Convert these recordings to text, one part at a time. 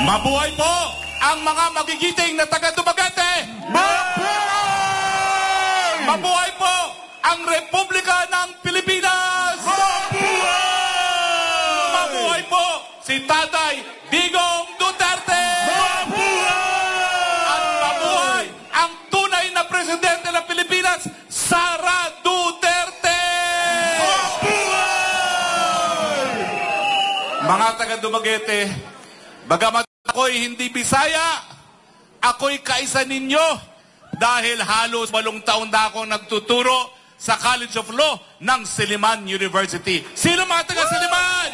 Mabuhay po ang mga magigiting na taga-Dumaguete! Mabuhay! Mabuhay po ang Republika ng Pilipinas! Mabuhay! Mabuhay po si Tatay Digong Duterte! Mabuhay! At mabuhay ang tunay na presidente ng Pilipinas, Sara Duterte! Mabuhay! Mga taga-Dumaguete, bagamat ako'y hindi Bisaya, ako'y kaisa ninyo dahil halos 8 taon na akong nagtuturo sa College of Law ng Silliman University. Sino mga taga-Silliman?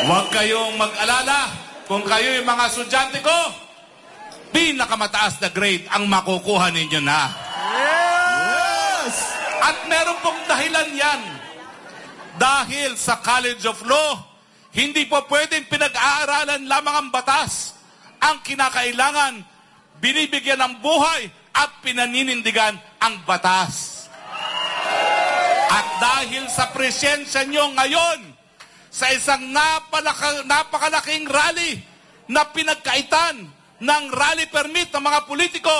Huwag kayong mag-alala kung kayo'y mga estudyante ko, pinakamataas na grade ang makukuha ninyo na. Yes! At meron pong dahilan yan. Dahil sa College of Law, hindi po pwedeng pinag-aaralan lamang ang batas. Ang kinakailangan, binibigyan ng buhay at pinaninindigan ang batas. At dahil sa presensya nyo ngayon, sa isang napakalaking rally na pinagkaitan ng rally permit ng mga politiko,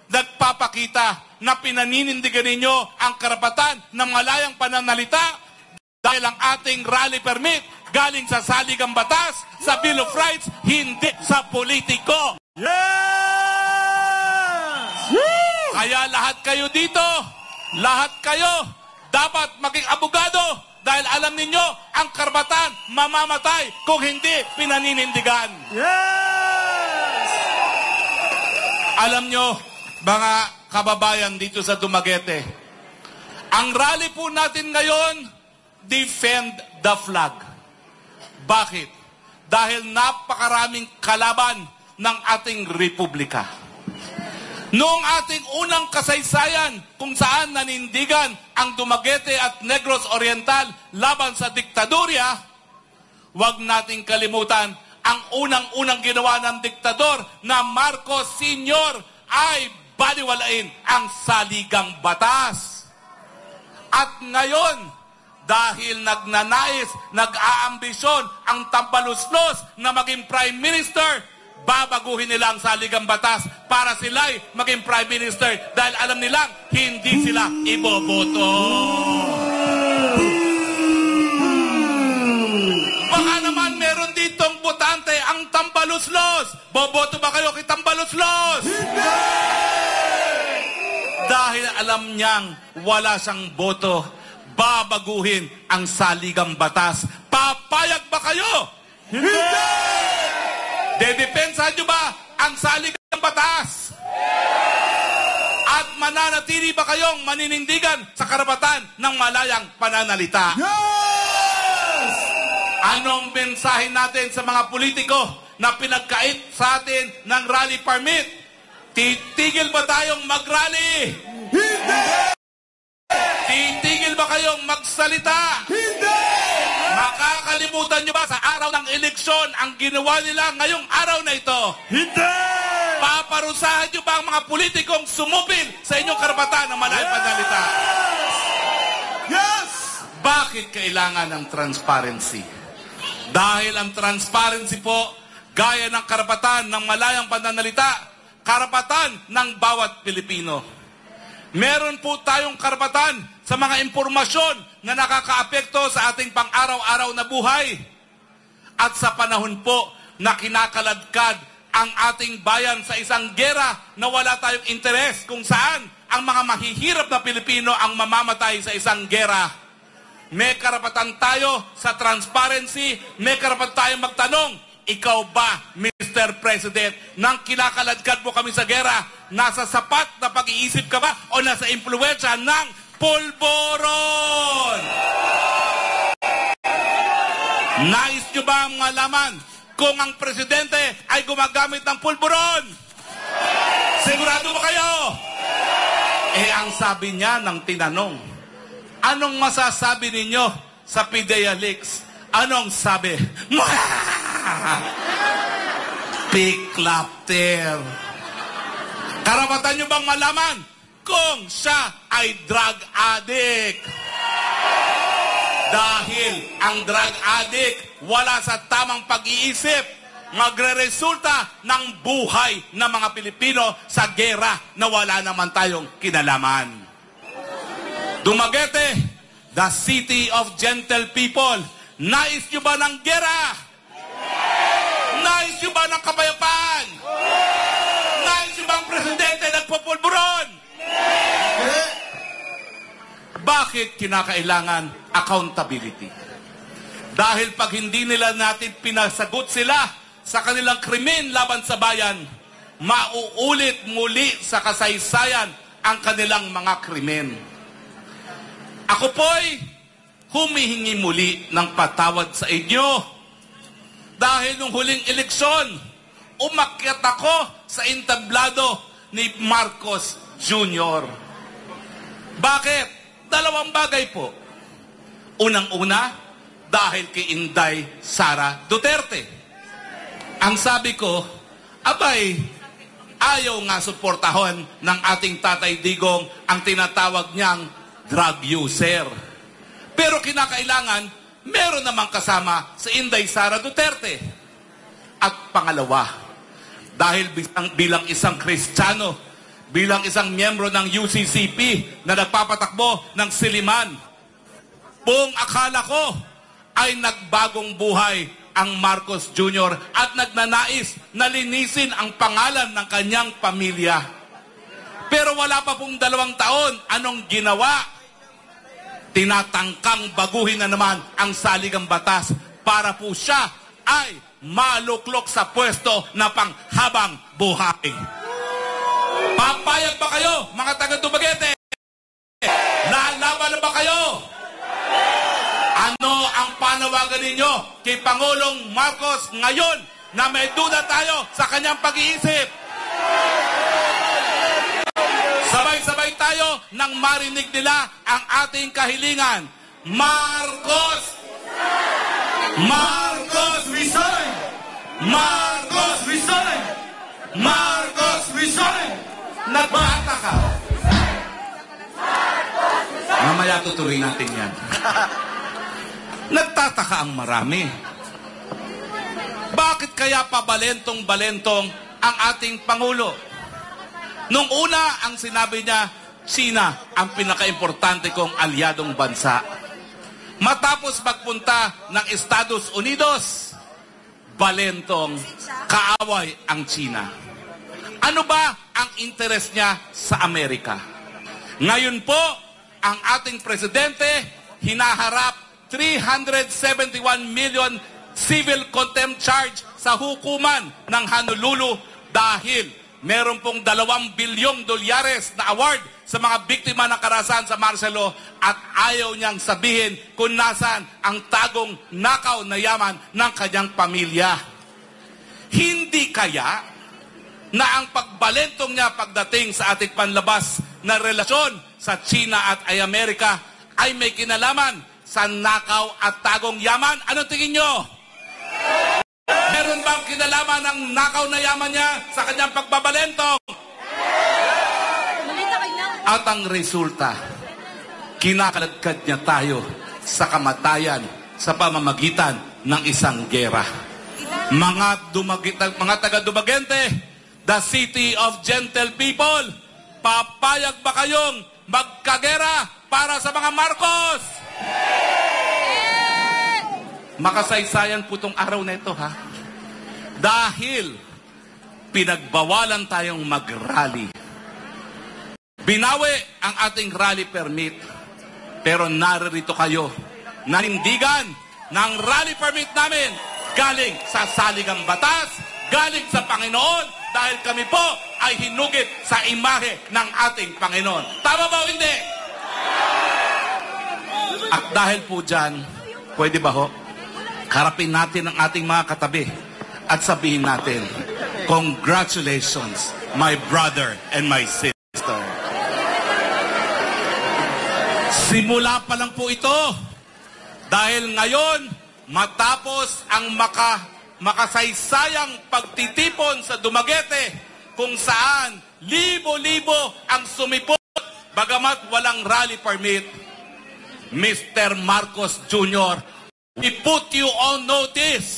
nagpapakita na pinaninindigan ninyo ang karapatan ng malayang pananalita dahil ang ating rally permit galing sa saligang batas, sa Bill of Rights, hindi sa politiko. Yes! Woo! Kaya lahat kayo dito, lahat kayo, dapat maging abogado dahil alam ninyo, ang karapatan mamamatay kung hindi pinaninindigan. Yes! Alam nyo, mga kababayan dito sa Dumaguete, ang rally po natin ngayon, defend the flag. Bakit? Dahil napakaraming kalaban ng ating republika. Noong ating unang kasaysayan kung saan nanindigan ang Dumaguete at Negros Oriental laban sa diktadorya, huwag nating kalimutan ang unang-unang ginawa ng diktador na Marcos Sr. ay baliwalain ang saligang batas. At ngayon, dahil nagnanais, nag-aambisyon ang tambaluslos na maging Prime Minister, babaguhin nila ang saligang batas para sila'y maging Prime Minister dahil alam nilang hindi sila iboboto. Baka naman meron ditong botante ang tambaluslos. Boboto ba kayo kay tambaluslos? Hindi! Dahil alam niyang wala siyang boto, babaguhin ang saligang batas. Papayag ba kayo? Hindi! Dedepensahan nyo ba ang saligang batas? At mananatili ba kayong maninindigan sa karapatan ng malayang pananalita? Yes! Anong mensahe natin sa mga politiko na pinagkait sa atin ng rally permit? Titigil ba tayong mag-rally? Hindi! Titigil ba kayong magsalita? Hindi! Makakalimutan nyo ba sa araw ng eleksyon ang ginawa nila ngayong araw na ito? Hindi! Paparusahan nyo ba ang mga politikong sumupil sa inyong karapatan ng malayang pananalita? Yes! Bakit kailangan ng transparency? Dahil ang transparency po, gaya ng karapatan ng malayang pananalita, karapatan ng bawat Pilipino. Meron po tayong karapatan sa mga impormasyon na nakakaapekto sa ating pang-araw-araw na buhay. At sa panahon po na kinakaladkad ang ating bayan sa isang gera na wala tayong interes kung saan ang mga mahihirap na Pilipino ang mamamatay sa isang gera. May karapatan tayo sa transparency, may karapatan tayong magtanong, ikaw ba, Mr. President, nang kinakaladkad mo kami sa gera, nasa sapat na pag-iisip ka ba o nasa impluwensya ng pulburon? Nais nyo ba malaman kung ang presidente ay gumagamit ng pulburon? Sigurado ba kayo? Ang sabi niya ng tinanong, anong masasabi ninyo sa PIDEA Leaks? Anong sabi? Piklapter. Karapatan nyo bang malaman kung siya ay drug addict? Dahil ang drug addict wala sa tamang pag-iisip, magre-resulta ng buhay ng mga Pilipino sa gera na wala naman tayong kinalaman. Dumaguete, the city of gentle people. Nais nyo ba ng gera? Nais nyo ba ng kapayapaan? Nais nyo ba ang presidente nagpupulburon? Bakit kinakailangan accountability? Dahil pag hindi nila natin pinasagot sila sa kanilang krimen laban sa bayan, mauulit muli sa kasaysayan ang kanilang mga krimen. Ako po'y humihingi muli ng patawad sa inyo. Dahil nung huling eleksyon, umakyat ako sa entablado ni Marcos Jr. Bakit? Dalawang bagay po. Unang-una, dahil kay Inday Sara Duterte. Ang sabi ko, abay, ayaw nga suportahon ng ating Tatay Digong ang tinatawag niyang drug user. Pero kinakailangan, meron namang kasama si Inday Sara Duterte. At pangalawa, dahil bilang isang Kristiyano, bilang isang miyembro ng UCCP na nagpapatakbo ng Siliman, buong akala ko ay nagbagong buhay ang Marcos Jr. at nagnanais na linisin ang pangalan ng kanyang pamilya. Pero wala pa pong 2 taon, anong ginawa? Tinatangkang baguhin na naman ang saligang batas para po siya ay maluklok sa pwesto na panghabang buhay. Papayag ba kayo, mga taga-Dumaguete? Lalaban na ba kayo? Ano ang panawagan ninyo kay Pangulong Marcos ngayon na may duda tayo sa kanyang pag-iisip? Sabay-sabay tayo nang marinig nila ang ating kahilingan. Marcos! Marcos resign! Marcos resign! Marcos resign! Nagbata ka. Mamaya tutuloy natin yan. Nagtataka ang marami. Bakit kaya pabalentong-balentong ang ating Pangulo? Nung una, ang sinabi niya, China ang pinaka-importante kong alyadong bansa. Matapos magpunta ng Estados Unidos, balentong kaaway ang China. Ano ba ang interes niya sa Amerika? Ngayon po, ang ating presidente hinaharap 371 million civil contempt charge sa hukuman ng Honolulu dahil meron pong 2 bilyong dolyares na award sa mga biktima ng karahasan sa Marcelo at ayaw niyang sabihin kung nasaan ang tagong nakaw na yaman ng kanyang pamilya. Hindi kaya na ang pagbalentong niya pagdating sa ating panlabas na relasyon sa China at ay Amerika ay may kinalaman sa nakaw at tagong yaman? Ano tingin nyo? Meron bang kinalaman ng nakaw na yaman niya sa kanyang pagbabalentong? At ang resulta, kinakalagkad niya tayo sa kamatayan sa pamamagitan ng isang gera. Mga taga-Dumaguete, the city of gentle people, papayag ba kayong magkagera para sa mga Marcos? Makasaysayan po itong araw na ito, ha? Dahil pinagbawalan tayong mag-rally. Binawi ang ating rally permit, pero naririto kayo, nanindigan ng rally permit namin galing sa saligang batas, galing sa Panginoon, dahil kami po ay hinugit sa imahe ng ating Panginoon. Tama ba o hindi? At dahil po dyan, pwede ba ho? Harapin natin ang ating mga katabi at sabihin natin, congratulations, my brother and my sister. Simula pa lang po ito. Dahil ngayon, matapos ang makasaysayang pagtitipon sa Dumaguete, kung saan libo-libo ang sumipot, bagamat walang rally permit, Mr. Marcos Jr., We put you on notice.